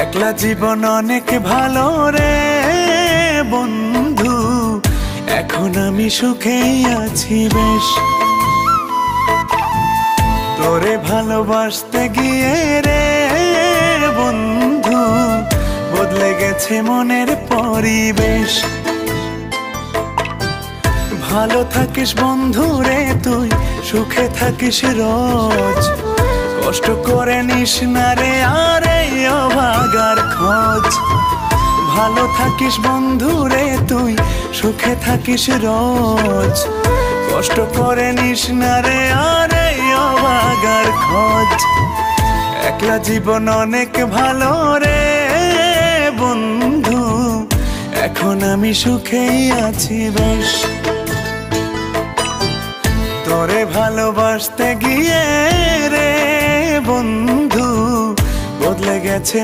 একলা জীবন অনেক ভালো রে বন্ধু, এখন আমি সুখেই আছি বেশ। তোরে ভালোবাসতে গিয়ে রে বন্ধু, বদলে গেছে মনের পরিবেশ। ভালো থাকিস বন্ধু রে তুই, সুখে থাকিস রোজ, কষ্ট করে নিস না রে আর এই অভাগার খোঁজ। ভালো থাকিস বন্ধু রে তুই, সুখে থাকিস রোজ, কষ্ট করে নিস না রে আর এই অভাগার খোঁজ। একলা জীবন অনেক ভালো রে বন্ধু, এখন আমি সুখেই আছি বেশ। তোরে ভালোবাসতে গিয়ে রে বন্ধু, বদলে গেছে